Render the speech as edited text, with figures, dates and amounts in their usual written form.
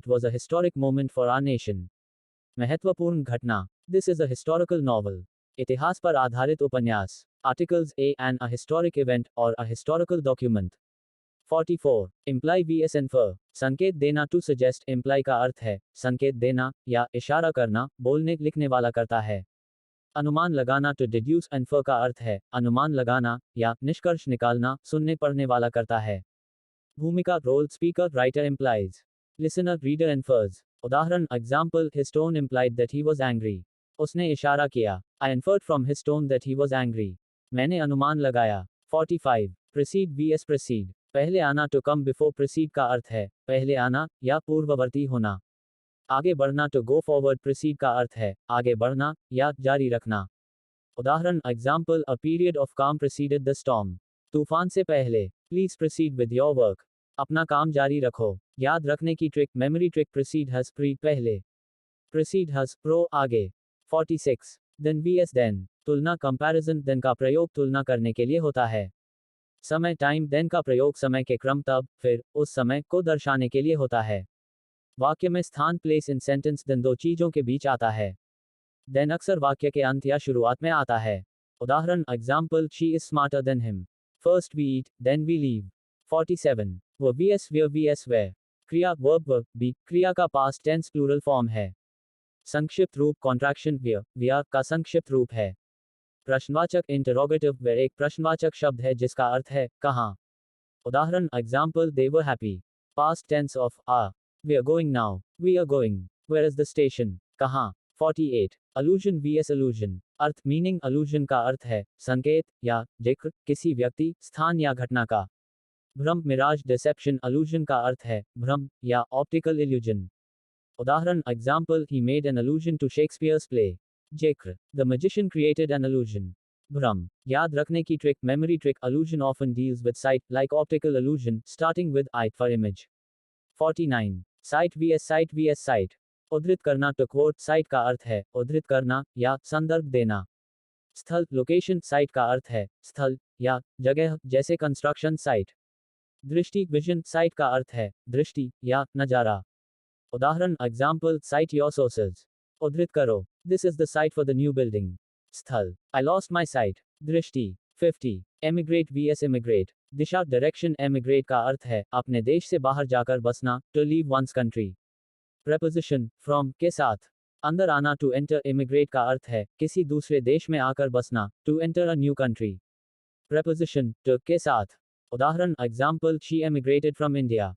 It was a historic moment for our nation. महत्वपूर्ण घटना. This is a historical novel. इतिहास पर आधारित उपन्यास. Articles A and a historic event or a historical document. 44. Imply vs infer. संकेत देना to suggest imply का अर्थ है संकेत देना या इशारा करना बोलने लिखने वाला करता है. अनुमान लगाना to deduce infer का अर्थ है अनुमान लगाना या निष्कर्ष निकालना सुनने पढ़ने वाला करता है. भूमिका role speaker writer implies. Listener reader infers. उदाहरण example his tone implied that he was angry. उसने इशारा किया. I inferred from his tone that he was angry. मैंने अनुमान लगाया. 45. Precede vs precede. पहले आना to come before precede का अर्थ है पहले आना या पूर्ववर्ती होना. आगे बढ़ना to go forward precede का अर्थ है आगे बढ़ना या जारी रखना. उदाहरण example a period of calm preceded the storm. तूफान से पहले. Please proceed with your work. अपना काम जारी रखो. याद रखने की trick memory trick precede has pre पहले. Precede has pro आगे. 46. Then vs then. तुलना comparison then का प्रयोग तुलना करने के लिए होता है. समय टाइम then का प्रयोग समय के क्रम तब फिर उस समय को दर्शाने के लिए होता है. वाक्य में स्थान place in sentence then दो चीजों के बीच आता है. then अक्सर वाक्य के अंत या शुरुआत में आता है. उदाहरण example she is smarter than him. First we eat, then we leave. 47. वो vs where vs where. क्रिया verb verb be क्रिया का past tense plural form है. संक्षिप्त रूप contraction where का संक्षिप्त रूप है. प्रश्नवाचक interrogative where एक प्रश्नवाचक शब्द है जिसका अर्थ है कहाँ. उदाहरण example they were happy. Past tense of are. We are going now. We are going. Where is the station? कहाँ. 48. Allusion vs allusion. अर्थ मीनिंग allusion का अर्थ है संकेत या जिक्र किसी व्यक्ति स्थान या घटना का. भ्रम मिराज डिसेप्शन allusion का अर्थ है भ्रम या optical illusion. उदाहरण example he made an allusion to Shakespeare's play. जिक्र the magician created an illusion. भ्रम याद रखने की trick memory trick allusion often deals with sight like optical illusion starting with eye for image. 49. Cite vs cite. उद्धृत करना to quote cite का अर्थ है उद्धृत करना या संदर्भ देना. स्थल लोकेशन साइट का अर्थ है स्थल या जगह जैसे कंस्ट्रक्शन साइट. दृष्टि विजन साइट का अर्थ है दृष्टि या नजारा. उदाहरण एग्जाम्पल साइट योर सोर्सेज. उद्धृत करो this is the site for the new building. स्थल आई लॉस्ट माई साइट. दृष्टि. 50. Emigrate vs immigrate. दिशा डायरेक्शन एमिग्रेट का अर्थ है अपने देश से बाहर जाकर बसना to leave one's country. Preposition from के साथ. अंदर आना टू एंटर इमिग्रेट का अर्थ है किसी दूसरे देश में आकर बसना to enter a new country. Preposition to के साथ. उदाहरण example she emigrated from India.